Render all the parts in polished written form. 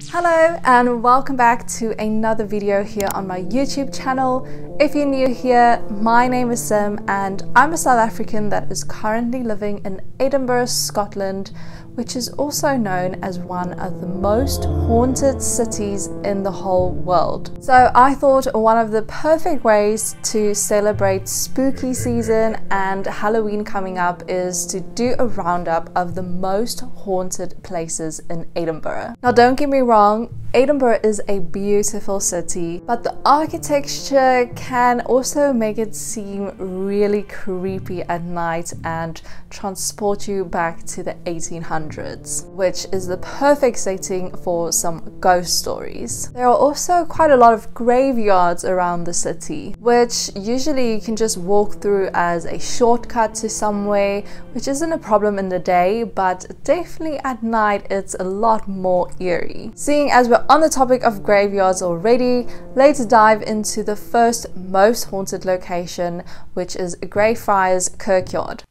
Hello and welcome back to another video here on my YouTube channel. If you're new here, my name is Sim and I'm a South African that is currently living in Edinburgh, Scotland, which is also known as one of the most haunted cities in the whole world. So I thought one of the perfect ways to celebrate spooky season and Halloween coming up is to do a roundup of the most haunted places in Edinburgh. Now don't get me wrong, Edinburgh is a beautiful city, but the architecture can also make it seem really creepy at night and transport you back to the 1800s, which is the perfect setting for some ghost stories. There are also quite a lot of graveyards around the city, which usually you can just walk through as a shortcut to somewhere, which isn't a problem in the day, but definitely at night it's a lot more eerie. Seeing as we're on the topic of graveyards already, let's dive into the first most haunted location, which is Greyfriars Kirkyard.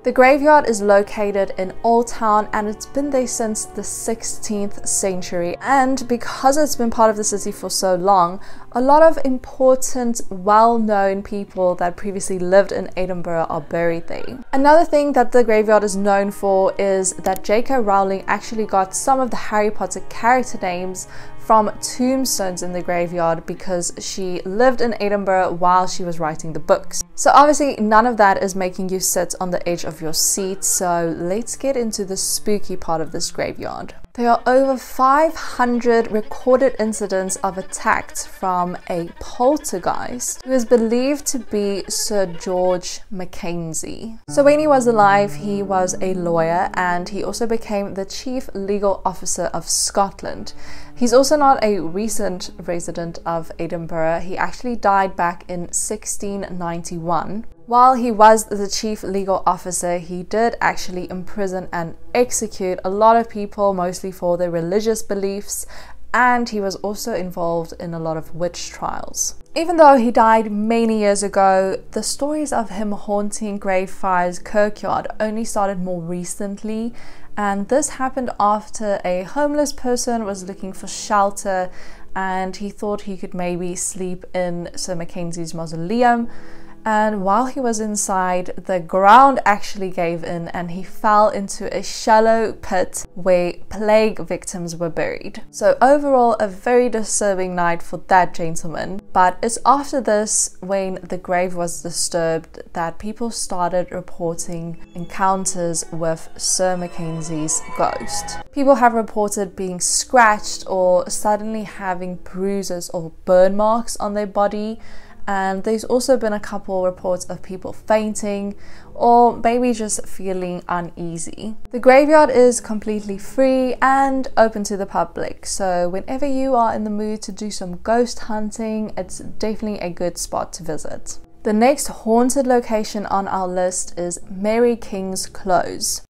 The graveyard is located in Old Town and it's been there since the 16th century, and because it's been part of the city for so long, a lot of important, well-known people that previously lived in Edinburgh are buried there. Another thing that the graveyard is known for is that J.K. Rowling actually got some of the Harry Potter character names from tombstones in the graveyard because she lived in Edinburgh while she was writing the books. So obviously none of that is making you sit on the edge of your seat, so let's get into the spooky part of this graveyard. There are over 500 recorded incidents of attacks from a poltergeist who is believed to be Sir George Mackenzie. So when he was alive, he was a lawyer and he also became the Chief Legal Officer of Scotland. He's also not a recent resident of Edinburgh. He actually died back in 1691. While he was the chief legal officer, he did actually imprison and execute a lot of people, mostly for their religious beliefs, and he was also involved in a lot of witch trials. Even though he died many years ago, the stories of him haunting Greyfriars Kirkyard only started more recently, and this happened after a homeless person was looking for shelter and he thought he could maybe sleep in Sir Mackenzie's mausoleum. And while he was inside, the ground actually gave in and he fell into a shallow pit where plague victims were buried. So overall, a very disturbing night for that gentleman. But it's after this, when the grave was disturbed, that people started reporting encounters with Sir Mackenzie's ghost. People have reported being scratched or suddenly having bruises or burn marks on their body. And there's also been a couple reports of people fainting or maybe just feeling uneasy. The graveyard is completely free and open to the public, so whenever you are in the mood to do some ghost hunting, it's definitely a good spot to visit. The next haunted location on our list is Mary King's Close.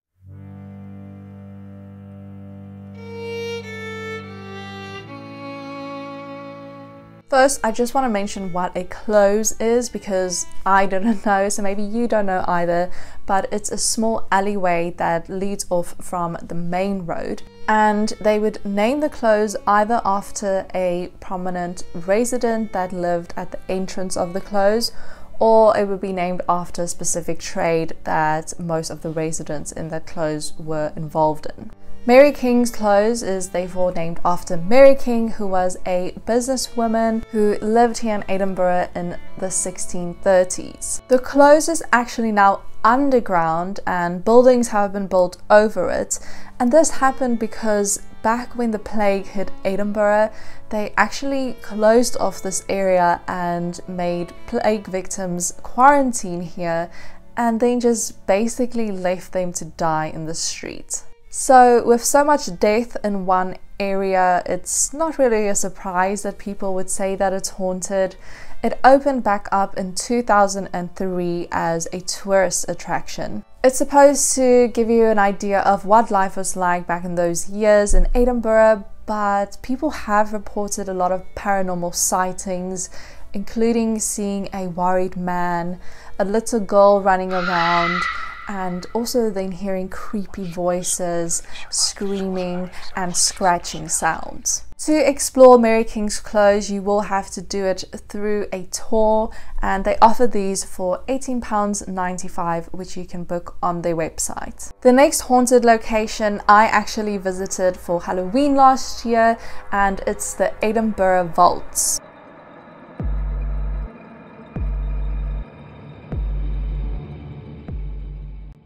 First, I just want to mention what a close is because I don't know, so maybe you don't know either, but it's a small alleyway that leads off from the main road, and they would name the close either after a prominent resident that lived at the entrance of the close, or it would be named after a specific trade that most of the residents in that close were involved in. Mary King's Close is therefore named after Mary King, who was a businesswoman who lived here in Edinburgh in the 1630s. The close is actually now underground and buildings have been built over it, and this happened because back when the plague hit Edinburgh, they actually closed off this area and made plague victims quarantine here and then just basically left them to die in the street. So with so much death in one area, it's not really a surprise that people would say that it's haunted. It opened back up in 2003 as a tourist attraction. It's supposed to give you an idea of what life was like back in those years in Edinburgh, but people have reported a lot of paranormal sightings including seeing a worried man, a little girl running around, and also then hearing creepy voices, screaming and scratching sounds. To explore Mary King's Close, you will have to do it through a tour, and they offer these for £18.95, which you can book on their website. The next haunted location I actually visited for Halloween last year, and it's the Edinburgh Vaults.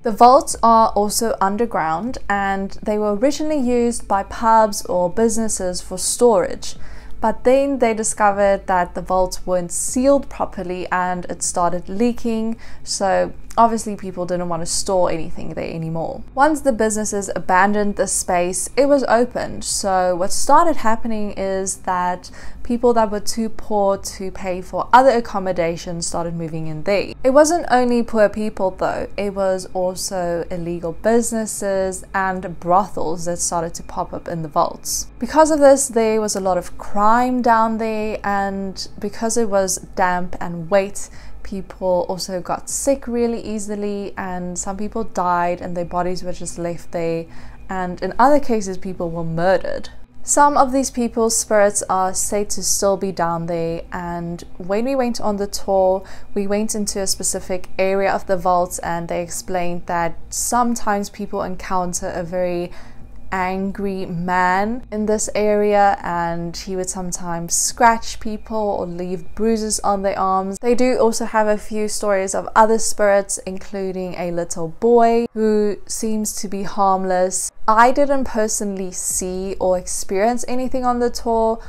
The vaults are also underground, and they were originally used by pubs or businesses for storage, but then they discovered that the vaults weren't sealed properly and it started leaking, so obviously people didn't want to store anything there anymore. Once the businesses abandoned the space, it was opened, so what started happening is that people that were too poor to pay for other accommodations started moving in there. It wasn't only poor people though, it was also illegal businesses and brothels that started to pop up in the vaults. Because of this, there was a lot of crime down there, and because it was damp and wet, people also got sick really easily, and some people died and their bodies were just left there, and in other cases people were murdered. Some of these people's spirits are said to still be down there, and when we went on the tour, we went into a specific area of the vaults, and they explained that sometimes people encounter a very angry man in this area, and he would sometimes scratch people or leave bruises on their arms. They do also have a few stories of other spirits, including a little boy who seems to be harmless. I didn't personally see or experience anything on the tour,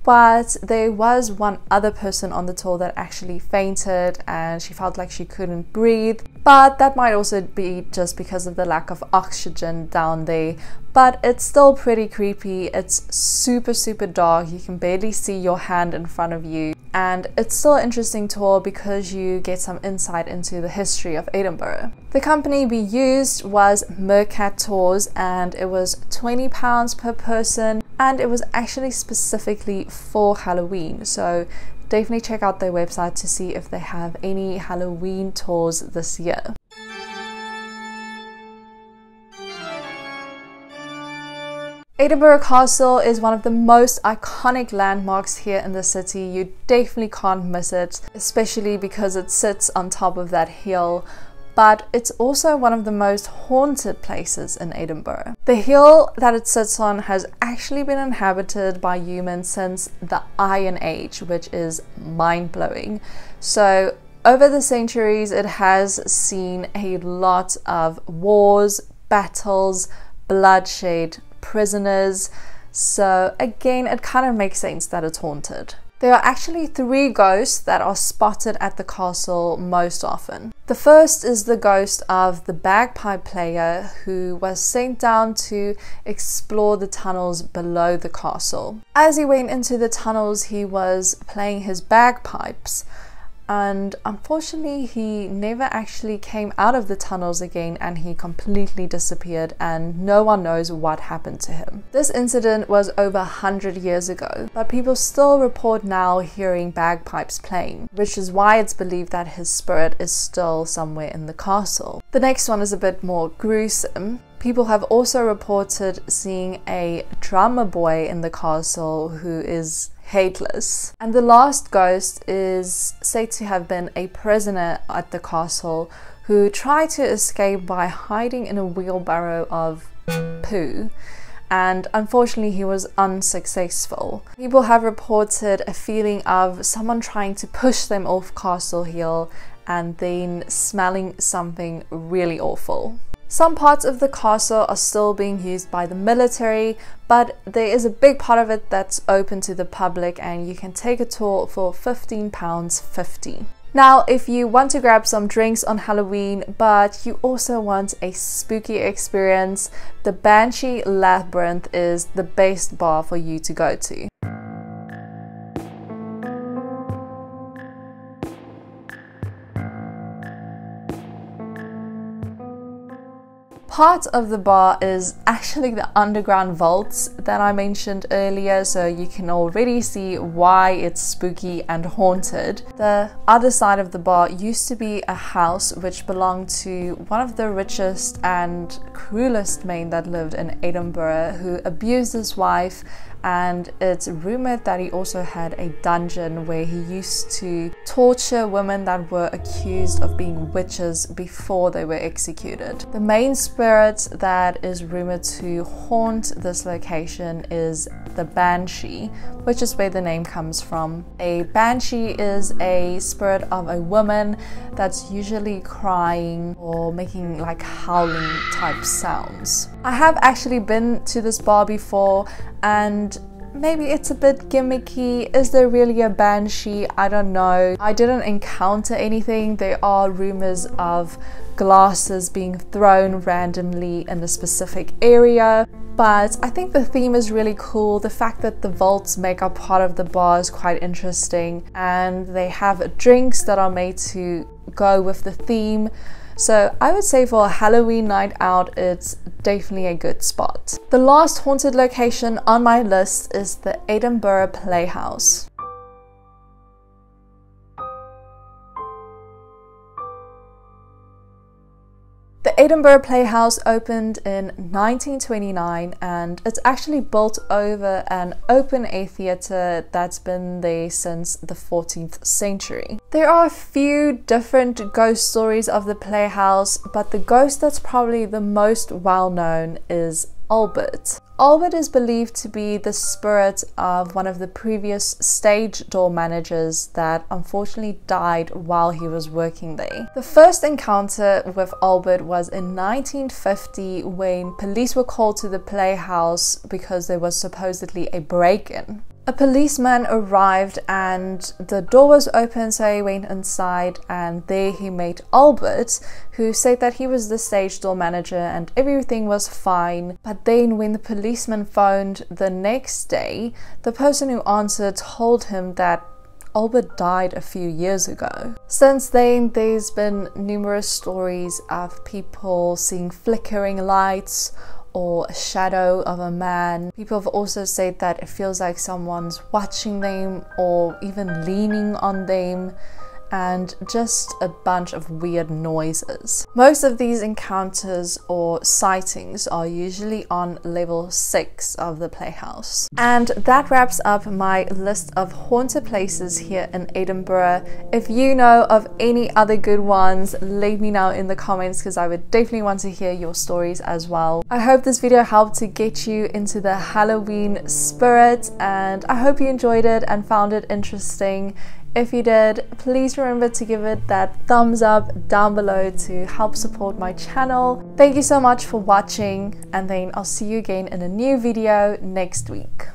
but there was one other person on the tour that actually fainted and she felt like she couldn't breathe, but that might also be just because of the lack of oxygen down there. But it's still pretty creepy. It's super dark, you can barely see your hand in front of you, and it's still an interesting tour because you get some insight into the history of Edinburgh. The company we used was Mercat Tours, and it was £20 per person, and it was actually specifically for Halloween, so definitely check out their website to see if they have any Halloween tours this year. Edinburgh Castle is one of the most iconic landmarks here in the city. You definitely can't miss it, especially because it sits on top of that hill. But it's also one of the most haunted places in Edinburgh. The hill that it sits on has actually been inhabited by humans since the Iron Age, which is mind-blowing. So over the centuries, it has seen a lot of wars, battles, bloodshed, prisoners, so again it kind of makes sense that it's haunted. There are actually 3 ghosts that are spotted at the castle most often. The first is the ghost of the bagpipe player who was sent down to explore the tunnels below the castle. As he went into the tunnels, he was playing his bagpipes, and unfortunately he never actually came out of the tunnels again, and he completely disappeared and no one knows what happened to him. This incident was over 100 years ago, but people still report now hearing bagpipes playing, which is why it's believed that his spirit is still somewhere in the castle. The next one is a bit more gruesome. People have also reported seeing a drummer boy in the castle who is headless. And the last ghost is said to have been a prisoner at the castle who tried to escape by hiding in a wheelbarrow of poo, and unfortunately he was unsuccessful. People have reported a feeling of someone trying to push them off Castle Hill and then smelling something really awful. Some parts of the castle are still being used by the military, but there is a big part of it that's open to the public, and you can take a tour for £15.50. Now, if you want to grab some drinks on Halloween, but you also want a spooky experience, the Banshee Labyrinth is the best bar for you to go to. Part of the bar is actually the underground vaults that I mentioned earlier, so you can already see why it's spooky and haunted. The other side of the bar used to be a house which belonged to one of the richest and cruelest men that lived in Edinburgh, who abused his wife, and it's rumored that he also had a dungeon where he used to torture women that were accused of being witches before they were executed. The main spirit that is rumored to haunt this location is the Banshee, which is where the name comes from. A Banshee is a spirit of a woman that's usually crying or making like howling type sounds. I have actually been to this bar before, and maybe it's a bit gimmicky. Is there really a banshee? I don't know. I didn't encounter anything. There are rumors of glasses being thrown randomly in a specific area, but I think the theme is really cool. The fact that the vaults make up part of the bar is quite interesting, and they have drinks that are made to go with the theme. So I would say for a Halloween night out, it's definitely a good spot. The last haunted location on my list is the Edinburgh Playhouse. The Edinburgh Playhouse opened in 1929, and it's actually built over an open-air theatre that's been there since the 14th century. There are a few different ghost stories of the Playhouse, but the ghost that's probably the most well-known is Albert. Albert is believed to be the spirit of one of the previous stage door managers that unfortunately died while he was working there. The first encounter with Albert was in 1950 when police were called to the Playhouse because there was supposedly a break-in. A policeman arrived and the door was open, so he went inside, and there he met Albert, who said that he was the stage door manager and everything was fine. But then when the policeman phoned the next day, the person who answered told him that Albert died a few years ago. Since then, there's been numerous stories of people seeing flickering lights or a shadow of a man. People have also said that it feels like someone's watching them or even leaning on them, and just a bunch of weird noises. Most of these encounters or sightings are usually on level 6 of the Playhouse. And that wraps up my list of haunted places here in Edinburgh. If you know of any other good ones, leave me know in the comments, because I would definitely want to hear your stories as well. I hope this video helped to get you into the Halloween spirit, and I hope you enjoyed it and found it interesting. If you did, please remember to give it that thumbs up down below to help support my channel. Thank you so much for watching, and then I'll see you again in a new video next week.